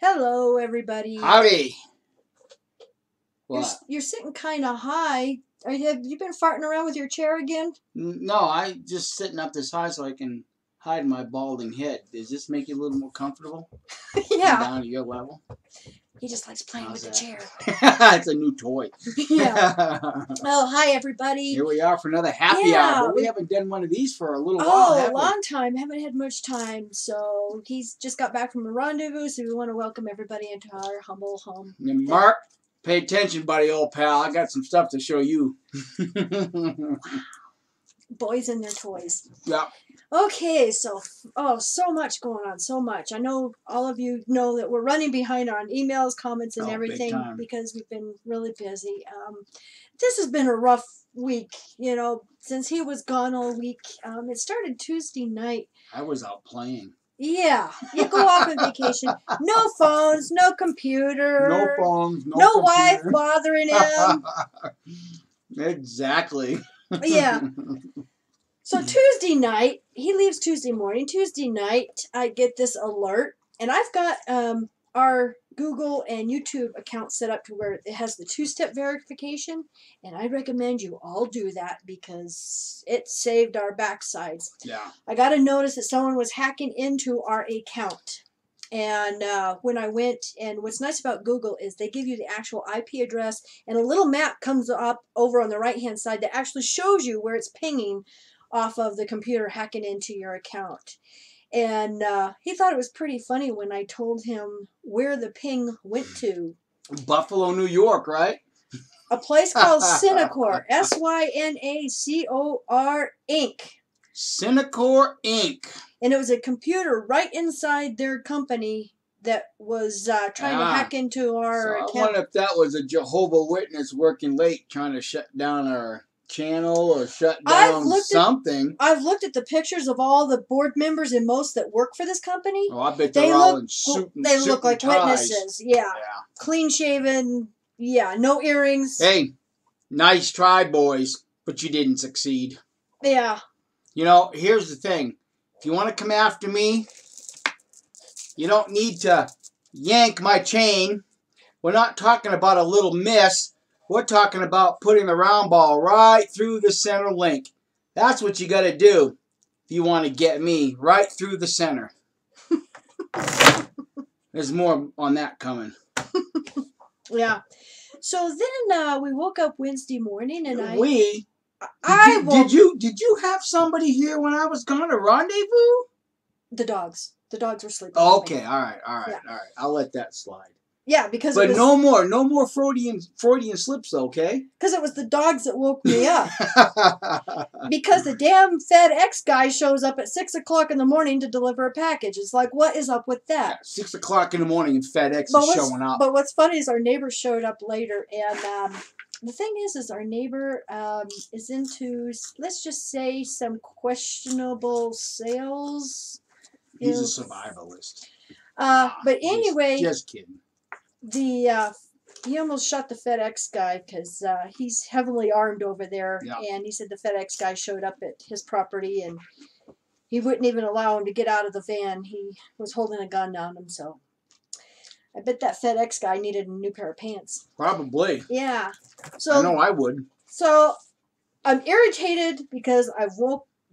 Hello, everybody. Howdy. What? You're sitting kind of high. Have you been farting around with your chair again? No, I just sitting up this high so I can hide my balding head. Does this make you a little more comfortable? Yeah. Down to your level? He just likes playing with the chair. It's a new toy. Yeah. Oh, hi, everybody. Here we are for another happy hour. But we haven't done one of these for a little while, have we? A long time. Haven't had much time. So he's just got back from a rendezvous, so we want to welcome everybody into our humble home. And Mark, pay attention, buddy, old pal. I got some stuff to show you. Wow. Boys and their toys. Yeah. Okay, so so much going on, so much. I know all of you know that we're running behind on emails, comments, and everything because we've been really busy. This has been a rough week, since he was gone all week. It started Tuesday night. I was out playing. Yeah, you go off on vacation. No phones, no computer. No phones, no wife bothering him. Exactly. Yeah. So Tuesday night, he leaves Tuesday morning. Tuesday night, I get this alert, and I've got our Google and YouTube account set up to where it has the two-step verification, and I recommend you all do that because it saved our backsides. Yeah. I got a notice that someone was hacking into our account. And when I went, and what's nice about Google is they give you the actual IP address, and a little map comes up over on the right-hand side that actually shows you where it's pinging off of the computer hacking into your account. And he thought it was pretty funny when I told him where the ping went to. Buffalo, New York, right? A place called Synacor. Synacor Inc. Synacor Inc. And it was a computer right inside their company that was trying to hack into our account. I wonder if that was a Jehovah's Witness working late trying to shut down our channel or shut down something. I've looked at the pictures of all the board members and most that work for this company. Oh, I bet they're all in suit and They look like ties. witnesses. Yeah. Clean shaven. Yeah. No earrings. Hey, nice try, boys, but you didn't succeed. Yeah. Here's the thing. If you want to come after me, you don't need to yank my chain. We're not talking about a little miss. We're talking about putting the round ball right through the center link. That's what you got to do if you want to get me right through the center. There's more on that coming. Yeah. So then we woke up Wednesday morning and Did you have somebody here when I was gone to rendezvous? The dogs. The dogs were sleeping. Okay, all right. I'll let that slide. Yeah, because no more Freudian slips, okay? Because it was the dogs that woke me up. Because the damn FedEx guy shows up at 6 o'clock in the morning to deliver a package. It's like, what is up with that? Yeah, 6 o'clock in the morning and FedEx is showing up. But what's funny is our neighbor showed up later, and the thing is our neighbor is into, let's just say, some questionable sales. He's a survivalist. But anyway, just kidding. He almost shot the FedEx guy because he's heavily armed over there, and he said the FedEx guy showed up at his property and he wouldn't even allow him to get out of the van. He was holding a gun on him, so I bet that FedEx guy needed a new pair of pants. Probably. Yeah. So I know I would. So I'm irritated because I've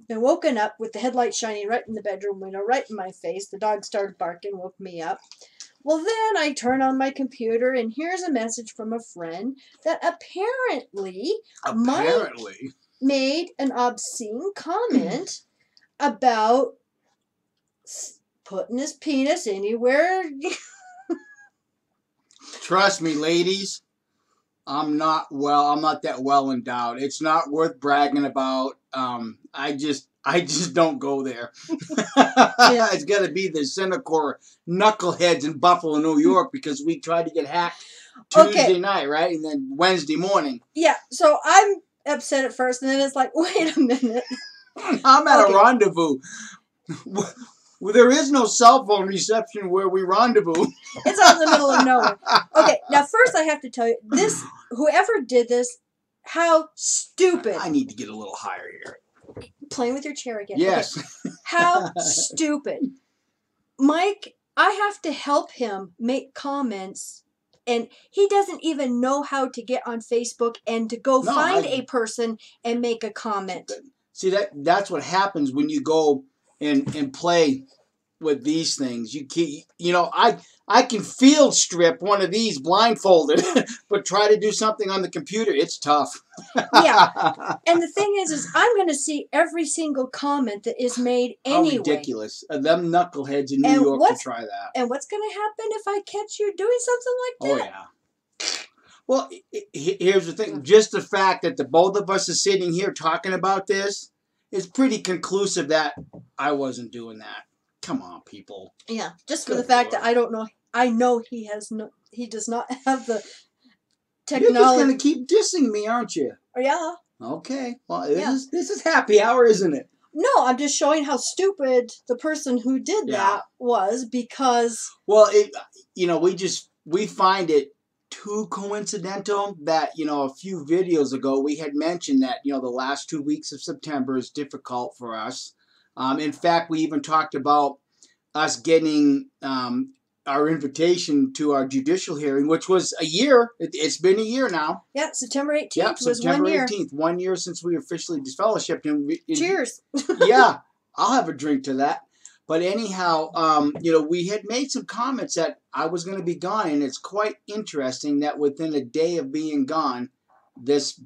been woken up with the headlight shining right in the bedroom window, right in my face. The dog started barking, woke me up. Well, then I turn on my computer, and here's a message from a friend that apparently made an obscene comment about putting his penis anywhere. Trust me, ladies, I'm not that well endowed. It's not worth bragging about. I just don't go there. It's got to be the Synacor Knuckleheads in Buffalo, New York, because we tried to get hacked Tuesday night, right? And then Wednesday morning. Yeah, so I'm upset at first, and then it's like, wait a minute. I'm at a rendezvous. Well, there is no cell phone reception where we rendezvous. It's out in the middle of nowhere. Okay, now first I have to tell you, whoever did this, how stupid. I need to get a little higher here. Playing with your chair again. Yes. Okay. How stupid. Mike I have to help him make comments, and he doesn't even know how to get on Facebook and to go No, find a person and make a comment. See, that's what happens when you go and play with these things. I can field strip one of these blindfolded, but try to do something on the computer, it's tough. Yeah. And the thing is I'm going to see every single comment that is made How anyway. ridiculous. Them knuckleheads in New York to try that. And what's going to happen if I catch you doing something like that? Oh, yeah. Well, here's the thing. Just the fact that the both of us are sitting here talking about this is pretty conclusive that I wasn't doing that. Come on, people. Yeah, just for the fact that I don't know. I know he does not have the technology. You're just going to keep dissing me, aren't you? Yeah. Okay. Well, this is happy hour, isn't it? No, I'm just showing how stupid the person who did that was, because... Well, we find it too coincidental that, a few videos ago we had mentioned that, the last 2 weeks of September is difficult for us. In fact, we even talked about us getting our invitation to our judicial hearing, which was a year. It's been a year now. Yeah, September 18th was 1 year. September 18th, 1 year since we officially disfellowshipped. Cheers. Yeah, I'll have a drink to that. But anyhow, we had made some comments that I was going to be gone, and it's quite interesting that within a day of being gone, this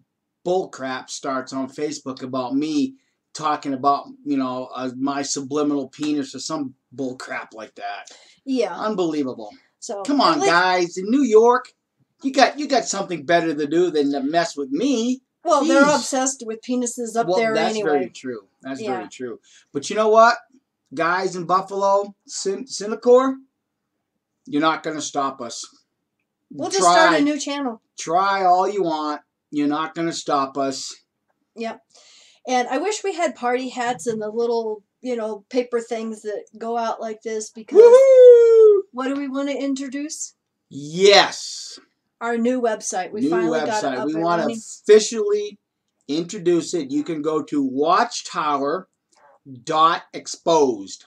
bullcrap starts on Facebook about me talking about, my subliminal penis or some bullcrap like that. Yeah. Unbelievable. So come on, guys. In New York, you got something better to do than to mess with me. Well, Jeez. they're obsessed with penises up there that's anyway. Very true. That's very true. But you know what? Guys in Buffalo, Cinecor, you're not going to stop us. We'll just start a new channel. Try all you want. You're not going to stop us. Yep. And I wish we had party hats and the little, paper things that go out like this, because what do we want to introduce? Yes. Our new website. We finally got it up. We want to officially introduce it. You can go to watchtower.exposed,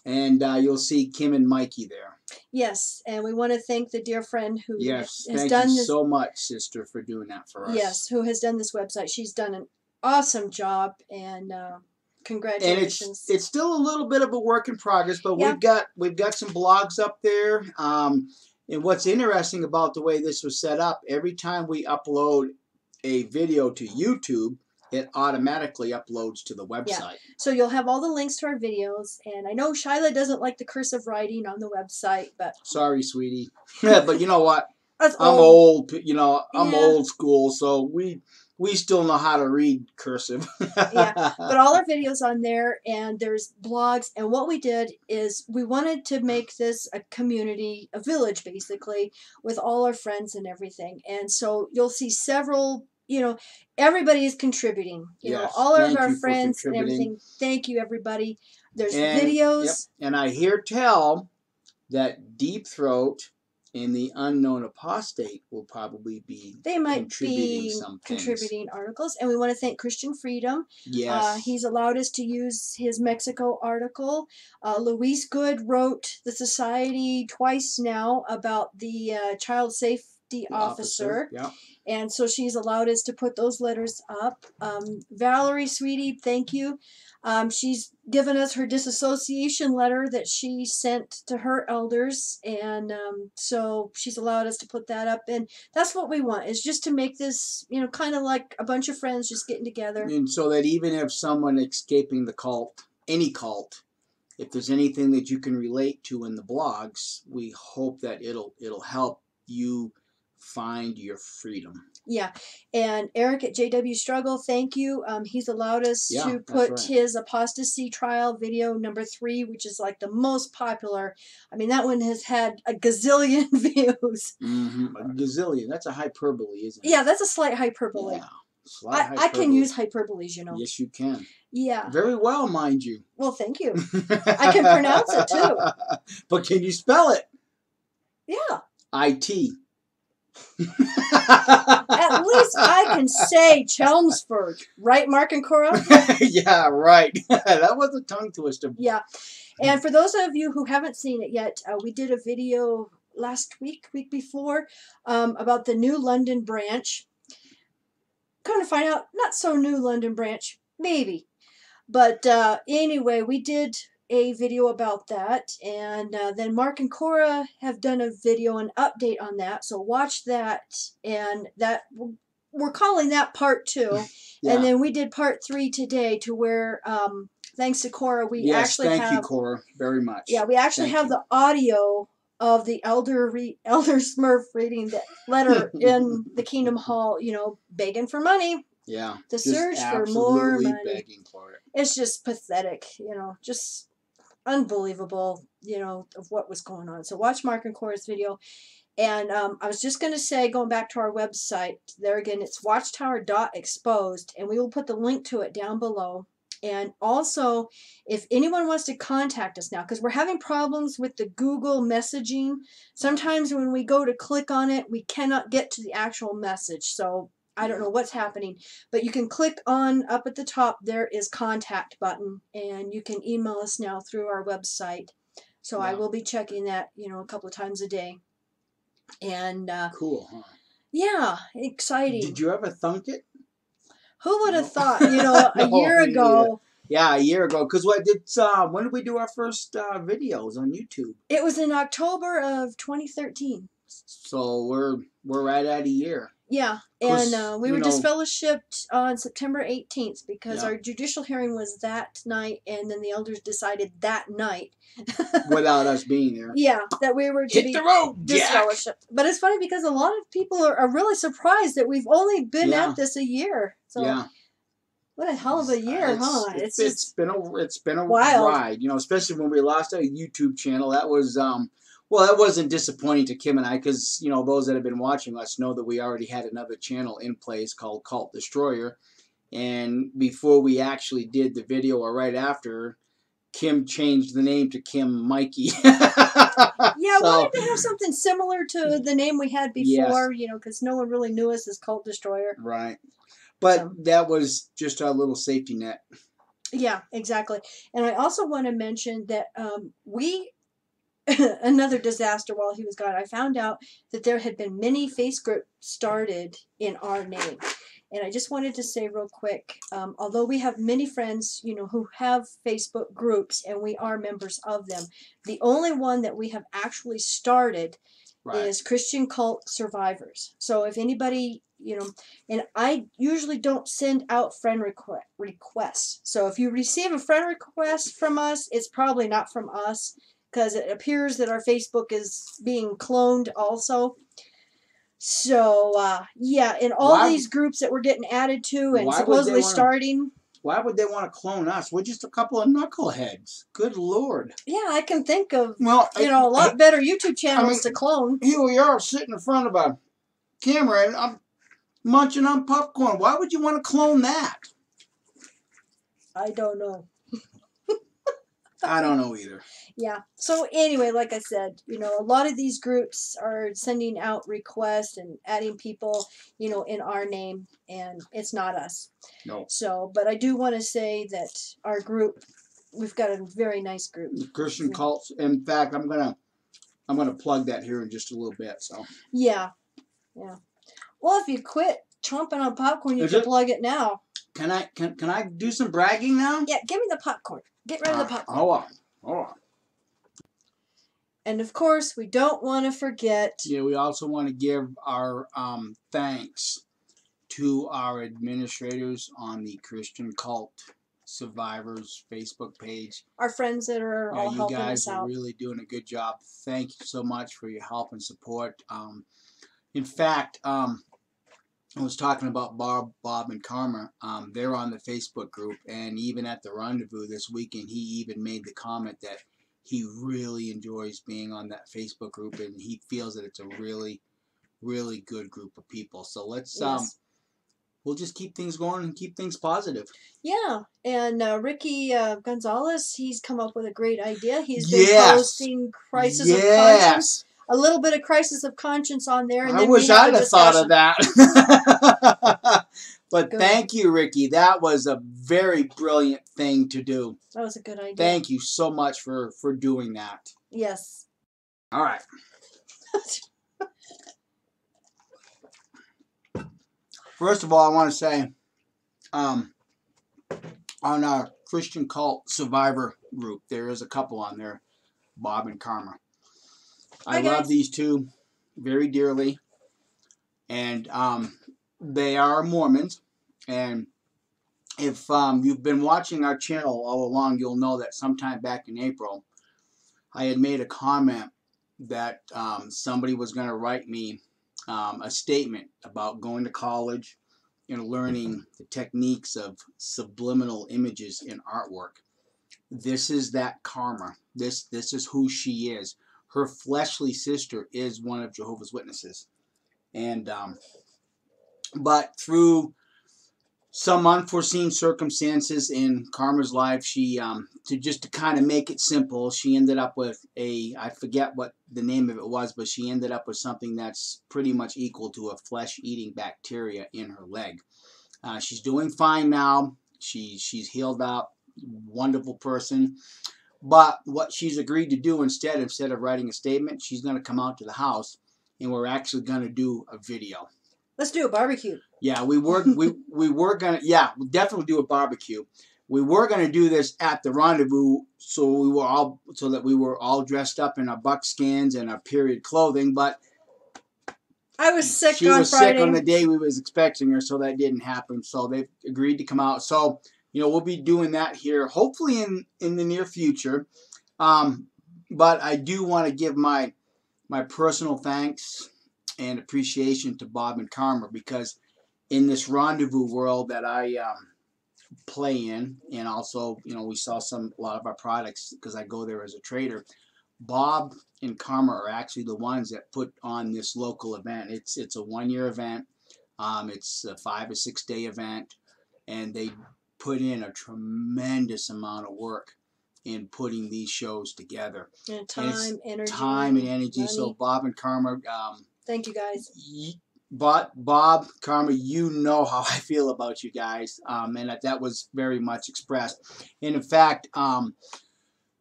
and you'll see Kim and Mikey there. Yes, and we want to thank the dear friend who has done this. Thank you so much, sister, for doing that for us. Yes, who has done this website. She's done an awesome job, and congratulations. And it's still a little bit of a work in progress, but we've got some blogs up there. And what's interesting about the way this was set up, every time we upload a video to YouTube, it automatically uploads to the website. Yeah. So you'll have all the links to our videos, and I know Shyla doesn't like the cursive writing on the website, but... Sorry, sweetie. But you know what? I'm old. I'm old school, so we still know how to read cursive. Yeah, but all our videos on there, and there's blogs, and what we did is we wanted to make this a community, a village basically, with all our friends and everything. And so you'll see several, everybody is contributing. All of our friends and everything. Thank you, everybody. There's videos. Yep. And I hear tell that Deep Throat and the Unknown Apostate will probably be contributing articles. And we want to thank Christian Freedom. Yes. He's allowed us to use his Mexico article. Louise Good wrote the Society twice now about the child safety officer. Yeah. And so she's allowed us to put those letters up. Valerie, sweetie, thank you. She's given us her disassociation letter that she sent to her elders, and so she's allowed us to put that up. And that's what we want, is just to make this, kind of like a bunch of friends just getting together. And so that even if someone escaping the cult, any cult, if there's anything that you can relate to in the blogs, we hope that it'll help you find your freedom. Yeah, and Eric at JW Struggle, thank you. He's allowed us to put his apostasy trial video number 3, which is like the most popular. I mean, that one has had a gazillion views. Mm-hmm. A gazillion. That's a hyperbole, isn't it? Yeah, that's a slight hyperbole. Yeah, I can use hyperboles, Yes, you can. Yeah. Very well, mind you. Well, thank you. I can pronounce it, too. But can you spell it? Yeah. IT. At least I can say Chelmsford, right, Mark and Cora? Yeah, right. That was a tongue twister. Yeah, And for those of you who haven't seen it yet, we did a video last week before, about the new London branch. Come to find out, not so new London branch, maybe. But anyway, we did a video about that, and then Mark and Cora have done a video, an update on that. So watch that, and that we're calling that part 2. Yeah. And then we did part 3 today, to where thanks to Cora, we actually have. Yes, thank you, Cora, very much. Yeah, we actually have the audio of the elder Smurf reading the letter in the Kingdom Hall, begging for money. Yeah. The search for more money. Begging for it. It's just pathetic, just unbelievable, of what was going on. So watch Mark and Cora's video. And I was just going to say, going back to our website, there again, it's watchtower.exposed, and we will put the link to it down below. And also, if anyone wants to contact us now, because we're having problems with the Google messaging, sometimes when we go to click on it, we cannot get to the actual message. So I don't know what's happening, but you can click on up at the top, there is contact button, and you can email us now through our website. So I will be checking that, a couple of times a day. And cool, huh? Yeah, exciting. Did you ever thunk it? Who would have thought, a year ago. Yeah, a year ago. Because when did we do our first videos on YouTube? It was in October of 2013. So we're right at a year. Yeah, and we were disfellowshipped on September 18th because our judicial hearing was that night, and then the elders decided that night. Without us being there. Yeah, that we were to be disfellowshipped. But it's funny because a lot of people are really surprised that we've only been at this a year. So what a hell of a year, huh? It's been a ride, especially when we lost our YouTube channel. That was well, that wasn't disappointing to Kim and I, because those that have been watching us know that we already had another channel in place called Cult Destroyer, and before we actually did the video, or right after, Kim changed the name to Kim Mikey. I wanted to have something similar to the name we had before, because no one really knew us as Cult Destroyer. Right. But that was just our little safety net. Yeah, exactly. And I also want to mention that another disaster while he was gone, I found out that there had been many face groups started in our name. And I just wanted to say real quick, although we have many friends, who have Facebook groups, and we are members of them, the only one that we have actually started is Christian Cult Survivors. So if anybody, and I usually don't send out friend requests. So if you receive a friend request from us, it's probably not from us, because it appears that our Facebook is being cloned also. So, in all these groups that we're getting added to and supposedly starting. Why would they want to clone us? We're just a couple of knuckleheads. Good Lord. Yeah, I can think of, a lot better YouTube channels to clone. Here we are sitting in front of a camera, and I'm munching on popcorn. Why would you want to clone that? I don't know. I don't know either. Yeah. So anyway, like I said, a lot of these groups are sending out requests and adding people, in our name, and it's not us. No. So, but I do want to say that our group, we've got a very nice group. Christian cults. In fact, I'm gonna plug that here in just a little bit. So. Yeah. Yeah. Well, if you quit chomping on popcorn, you can plug it now. Can I do some bragging now? Yeah. Give me the popcorn. Get rid of the popcorn. Hold on. And of course, we don't want to forget. Yeah, we also want to give our thanks to our administrators on the Christian Cult Survivors Facebook page. Our friends that are all helping us out. You guys are really doing a good job. Thank you so much for your help and support. In fact, I was talking about Bob and Karma. They're on the Facebook group, and even at the rendezvous this weekend, he even made the comment that he really enjoys being on that Facebook group, and he feels that it's a really, really good group of people. So let's we'll just keep things going and keep things positive. Yeah, and Ricky Gonzalez, he's come up with a great idea. He's been posting Crisis of Conscience. A little bit of Crisis of Conscience on there. And I wish I'd have thought of that. But Good. thank you, Ricky. That was a very brilliant thing to do. That was a good idea. Thank you so much for doing that. Yes. All right. First of all, I want to say, on our Christian Cult Survivor group, there is a couple on there, Bob and Karma. I love these two very dearly, and they are Mormons. And if you've been watching our channel all along, you'll know that sometime back in April, I had made a comment that somebody was going to write me a statement about going to college and learning the techniques of subliminal images in artwork. This is that Karma. This is who she is. Her fleshly sister is one of Jehovah's Witnesses. And but through some unforeseen circumstances in Karma's life, she to kind of make it simple, she ended up with I forget what the name of it was, but she ended up with something that's pretty much equal to a flesh-eating bacteria in her leg. She's doing fine now. She's healed up, wonderful person. But what she's agreed to do instead of writing a statement, she's going to come out to the house, and we're actually going to do a video. Let's do a barbecue. Yeah, we were gonna, yeah, we'll definitely do a barbecue. We were gonna do this at the rendezvous, so that we were all dressed up in our buckskins and our period clothing. But I was sick she on was Friday. sick on the day we was expecting her, so that didn't happen. So they agreed to come out. So we'll be doing that here, hopefully in the near future. But I do want to give my personal thanks and appreciation to Bob and Karma, because in this rendezvous world that I play in, and also we sell a lot of our products because I go there as a trader. Bob and Karma are actually the ones that put on this local event. It's a 1-year event. It's a 5 or 6 day event, and they put in a tremendous amount of work in putting these shows together. And time, energy. Money. So Bob and Karma, thank you guys. Bob, Karma, you know how I feel about you guys, and that was very much expressed. And in fact,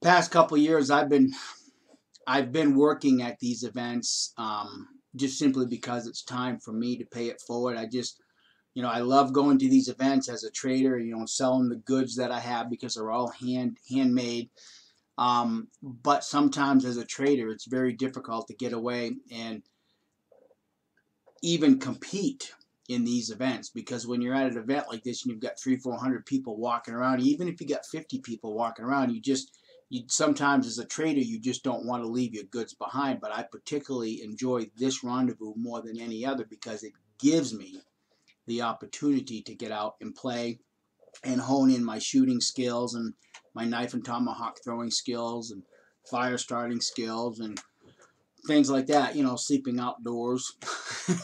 past couple years, I've been working at these events just simply because it's time for me to pay it forward. I love going to these events as a trader, selling the goods that I have because they're all handmade. But sometimes as a trader, it's very difficult to get away and even compete in these events, because when you're at an event like this and you've got 300-400 people walking around, even if you got 50 people walking around, you sometimes as a trader you just don't want to leave your goods behind. But I particularly enjoy this rendezvous more than any other because it gives me the opportunity to get out and play and hone in my shooting skills and my knife and tomahawk throwing skills and fire starting skills and things like that, sleeping outdoors,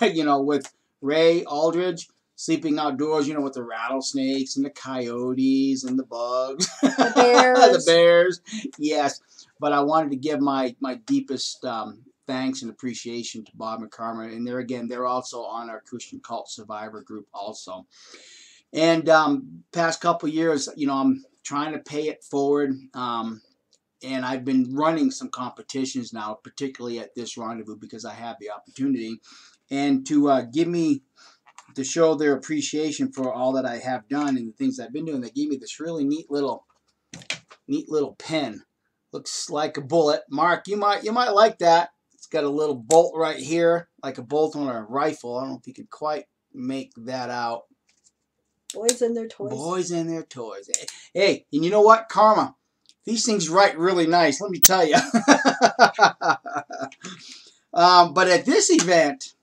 with Ray Aldridge, sleeping outdoors, with the rattlesnakes and the coyotes and the bugs. The bears. The bears, yes. But I wanted to give my deepest thanks and appreciation to Bob and Karma. And they're also on our Christian Cult Survivor group also. And past couple years, I'm trying to pay it forward. And I've been running some competitions now, particularly at this rendezvous, because I have the opportunity. And to show their appreciation for all that I have done and the things I've been doing, they gave me this really neat little pen. Looks like a bullet. Mark, you might like that. It's got a little bolt right here, like a bolt on a rifle. I don't know if you could quite make that out. Boys and their toys. Boys and their toys. Hey, and you know what, Karma? These things write really nice, let me tell you. But at this event,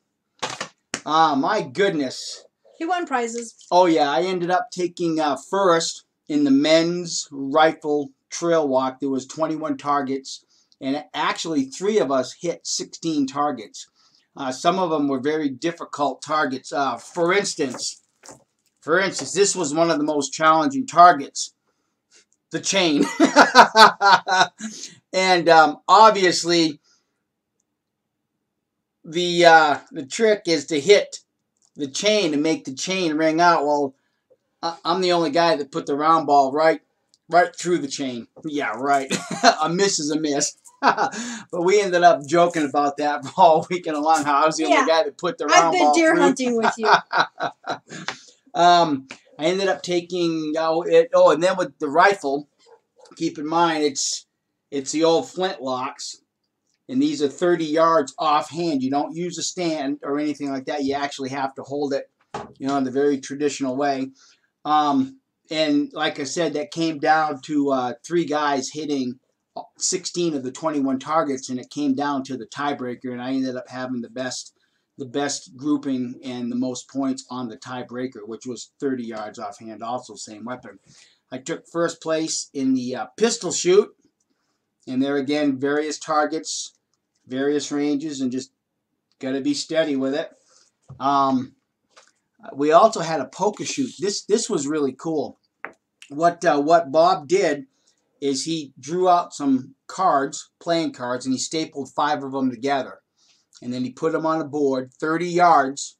my goodness. He won prizes. Oh, yeah. I ended up taking first in the men's rifle trail walk. There was 21 targets, and actually 3 of us hit 16 targets. Some of them were very difficult targets. For instance, this was one of the most challenging targets. The chain. And obviously the trick is to hit chain to make the chain ring out. Well, I'm the only guy that put the round ball right through the chain. Yeah, right. A miss is a miss. But we ended up joking about that all weekend long. How I was the only guy that put the round ball through. I've been deer hunting with you. I ended up taking and then with the rifle, keep in mind it's the old flintlocks, and these are 30 yards offhand. You don't use a stand or anything like that. You actually have to hold it, in the very traditional way. And like I said, that came down to 3 guys hitting 16 of the 21 targets, and it came down to the tiebreaker, and I ended up having the best grouping and the most points on the tiebreaker, which was 30 yards offhand, also same weapon. I took first place in the pistol shoot, and there again, various targets, various ranges, and just got to be steady with it. We also had a poker shoot. This was really cool. What Bob did is he drew out some cards, playing cards, and he stapled 5 of them together. And then he put them on a board, 30 yards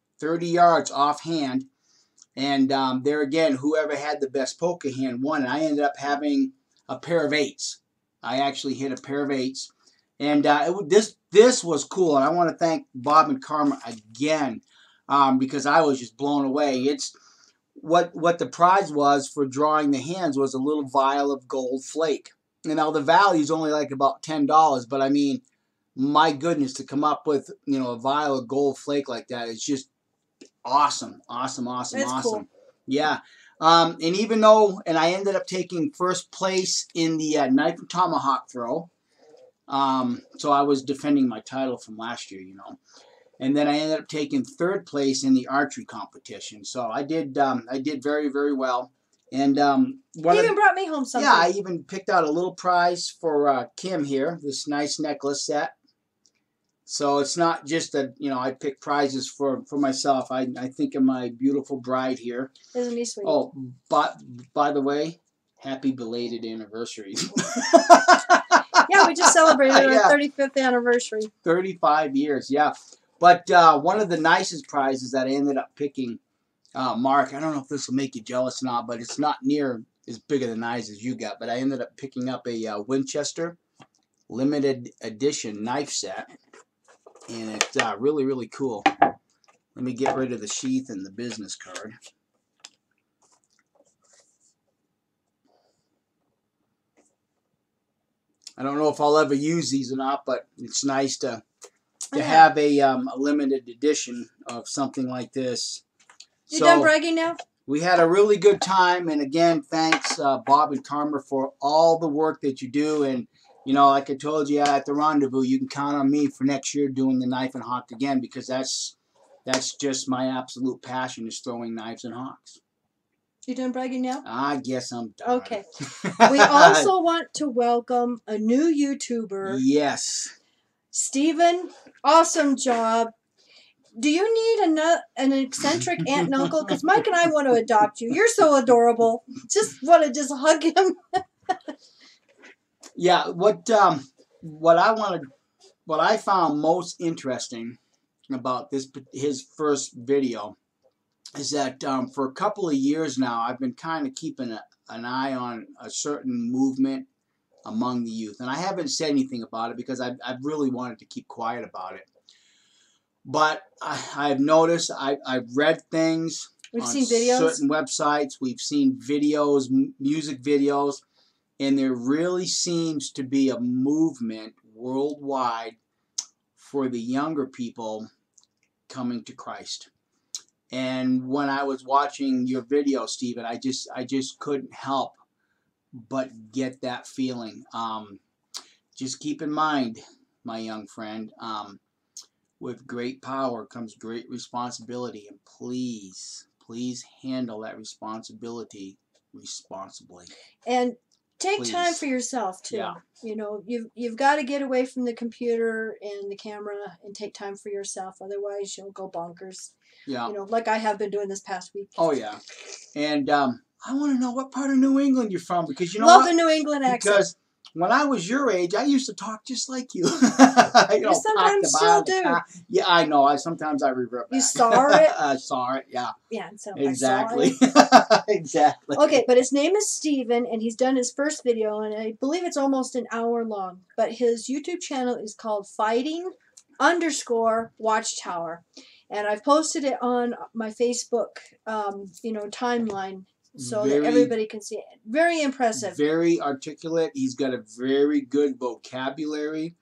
offhand. And there again, whoever had the best poker hand won. And I ended up having a pair of 8s. I actually hit a pair of 8s. And this was cool. And I want to thank Bob and Karma again, because I was just blown away. It's what the prize was for drawing the hands was a little vial of gold flake. And now the value is only like about $10, but I mean, my goodness, to come up with a vial of gold flake like that is just awesome. That's cool. Yeah. And even though, and I ended up taking first place in the knife and tomahawk throw. So I was defending my title from last year, And then I ended up taking third place in the archery competition. So I did very, very well. And you even brought me home something. Yeah, I even picked out a little prize for Kim here, this nice necklace set. So it's not just that, I pick prizes for myself. I think of my beautiful bride here. Isn't he sweet? Oh, but by the way, happy belated anniversary. Yeah, we just celebrated our 35th anniversary. 35 years, yeah. But one of the nicest prizes that I ended up picking, Mark, I don't know if this will make you jealous or not, but it's not near as big of the knives as you got. But I ended up picking up a Winchester limited edition knife set. And it's really, really cool. Let me get rid of the sheath and the business card. I don't know if I'll ever use these or not, but it's nice to have a limited edition of something like this. You done bragging now? We had a really good time, and again, thanks Bob and Karma for all the work that you do. And like I told you at the rendezvous, you can count on me for next year doing the knife and hawk again, because that's just my absolute passion, is throwing knives and hawks. You done bragging now? I guess I'm done. Okay. We also want to welcome a new YouTuber. Yes. Steven, awesome job. Do you need an eccentric aunt and uncle? Because Mike and I want to adopt you. You're so adorable. Just want to just hug him. Yeah, what I found most interesting about his first video is that for a couple of years now, I've been kind of keeping an eye on a certain movement among the youth, and I haven't said anything about it because I've really wanted to keep quiet about it. But I've noticed, I've read things. We've seen videos. Certain websites. We've seen videos, music videos. And there really seems to be a movement worldwide for the younger people coming to Christ. And when I was watching your video, Stephen, I just couldn't help but get that feeling. Just keep in mind, my young friend, with great power comes great responsibility. And please handle that responsibility responsibly. And take time for yourself too. Yeah. You've got to get away from the computer and the camera and take time for yourself. Otherwise, you'll go bonkers. Yeah. Like I have been doing this past week. Oh yeah. And I want to know what part of New England you're from, because love the New England accent. Because when I was your age, I used to talk just like you. You know, sometimes still do. Yeah, I know. Sometimes I revert back. You saw it? I saw it, yeah. Yeah, so Exactly. I saw it. Exactly. Okay, but his name is Steven, and he's done his first video, and I believe it's almost an hour long. But his YouTube channel is called Fighting_Watchtower. And I've posted it on my Facebook, timeline so that everybody can see it. Very impressive. Very articulate. He's got a very good vocabulary.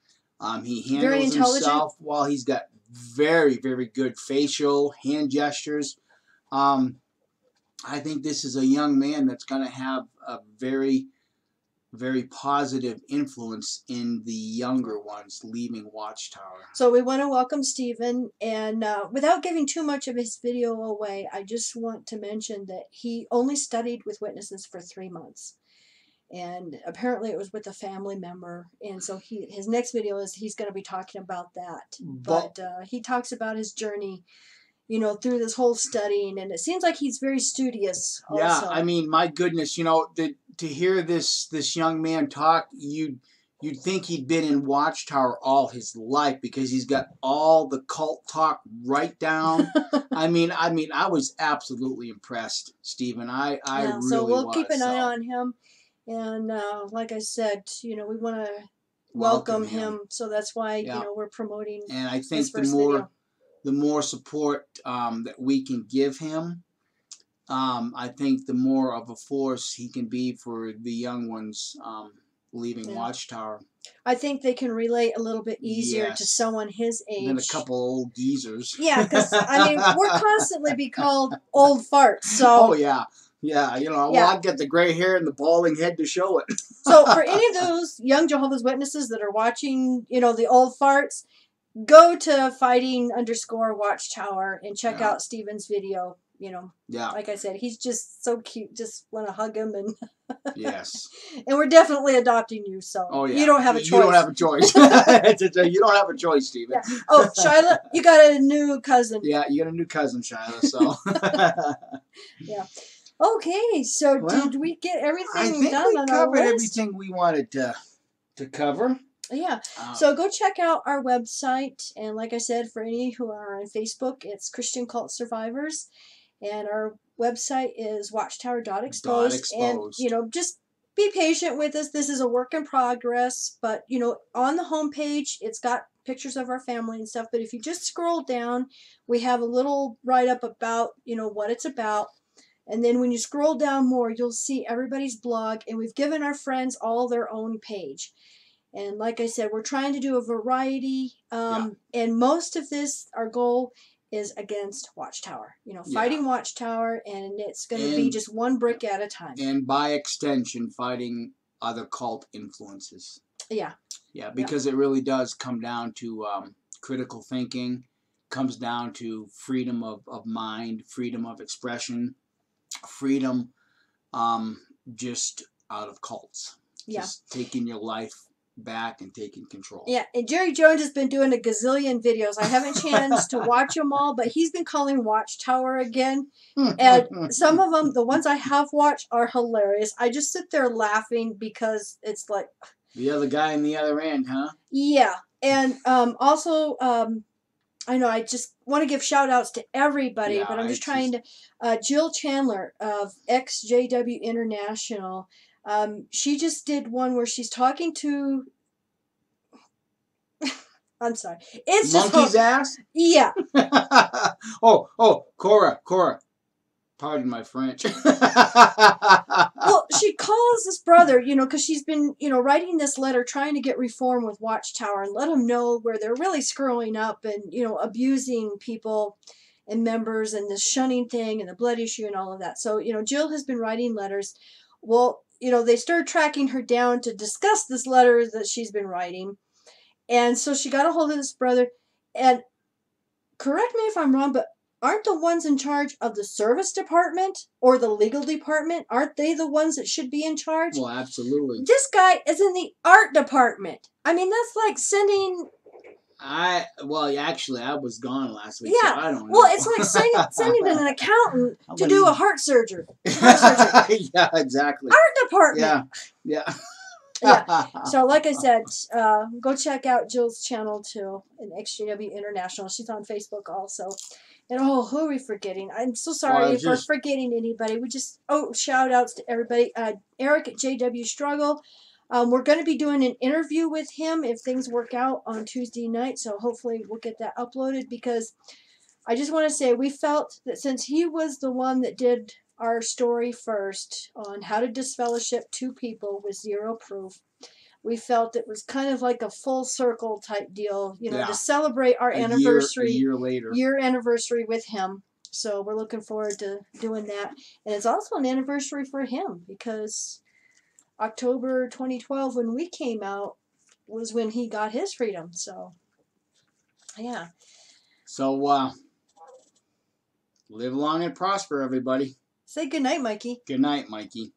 He handles Very intelligent. himself well. He's got very, very good facial, hand gestures. I think this is a young man that's going to have a very, very positive influence in the younger ones leaving Watchtower. So we want to welcome Steven, and without giving too much of his video away, I just want to mention that he only studied with witnesses for 3 months. And apparently it was with a family member, and so his next video is he's going to be talking about that. But he talks about his journey, through this whole studying, and it seems like he's very studious also. Yeah, I mean, my goodness, to hear this young man talk, you'd think he'd been in Watchtower all his life because he's got all the cult talk right down. I mean, I was absolutely impressed, Stephen. I really so we'll was, keep an eye on him, and like I said, we want to welcome him. So that's why we're promoting. And I think the more support that we can give him, I think the more of a force he can be for the young ones leaving Watchtower. I think they can relate a little bit easier to someone his age than a couple old geezers. Yeah, because I mean we're constantly be called old farts. So yeah, well, I get the gray hair and the balding head to show it. So for any of those young Jehovah's Witnesses that are watching, the old farts, go to Fighting_Watchtower and check out Steven's video. Like I said, he's just so cute. Just want to hug him and. Yes. And we're definitely adopting you, so you don't have a choice. You don't have a choice. You don't have a choice, Stephen. Yeah. Oh, Shyla, you got a new cousin. Yeah, you got a new cousin, Shyla. So. Yeah. Okay, so did we get everything done on our list? I think we covered everything we wanted to cover. Yeah. So go check out our website, and like I said, for any who are on Facebook, it's Christian Cult Survivors. And our website is watchtower.exposed. And, just be patient with us. This is a work in progress. But, on the homepage, it's got pictures of our family and stuff. But if you just scroll down, we have a little write-up about, what it's about. And then when you scroll down more, you'll see everybody's blog. And we've given our friends all their own page. And like I said, we're trying to do a variety. And most of this, our goal is against Watchtower, fighting Watchtower, and it's going to be just one brick at a time. And by extension, fighting other cult influences. Yeah. Yeah, because it really does come down to critical thinking, comes down to freedom of mind, freedom of expression, freedom just out of cults. Yeah. Just taking your life back and taking control. Yeah, and Jerry Jones has been doing a gazillion videos. I haven't chanced to watch them all, but he's been calling Watchtower again. And some of them, the ones I have watched, are hilarious. I just sit there laughing because it's like... The other guy in the other end, huh? Yeah. And also, I know I just want to give shout-outs to everybody, but I'm just trying to... Jill Chandler of XJW International... she just did one where she's talking to... I'm sorry. It's Monkey's ass? Yeah. oh, Cora. Pardon my French. Well, she calls this brother, because she's been, writing this letter trying to get reform with Watchtower and let them know where they're really screwing up and, abusing people and members and the shunning thing and the blood issue and all of that. So, Jill has been writing letters. Well, they started tracking her down to discuss this letter that she's been writing. And so she got a hold of this brother. And correct me if I'm wrong, but aren't the ones in charge of the service department or the legal department, aren't they the ones that should be in charge? Well, absolutely. This guy is in the art department. I mean, that's like sending... Actually, I was gone last week, yeah. So I don't know. Well, it's like sending an accountant to do a heart surgery. Yeah, exactly. Art department. Yeah. Yeah. So, like I said, go check out Jill's channel too, in XJW International. She's on Facebook also. And oh, who are we forgetting? I'm so sorry if we're forgetting anybody. We just shout outs to everybody. Eric at JW Struggle. We're going to be doing an interview with him if things work out on Tuesday night. So hopefully we'll get that uploaded, because I just want to say we felt that since he was the one that did our story first on how to disfellowship two people with zero proof, we felt it was kind of like a full circle type deal, to celebrate our anniversary, year anniversary with him. So we're looking forward to doing that. And it's also an anniversary for him, because October 2012, when we came out, was when he got his freedom. So, yeah. So, live long and prosper, everybody. Say goodnight, Mikey. Good night, Mikey.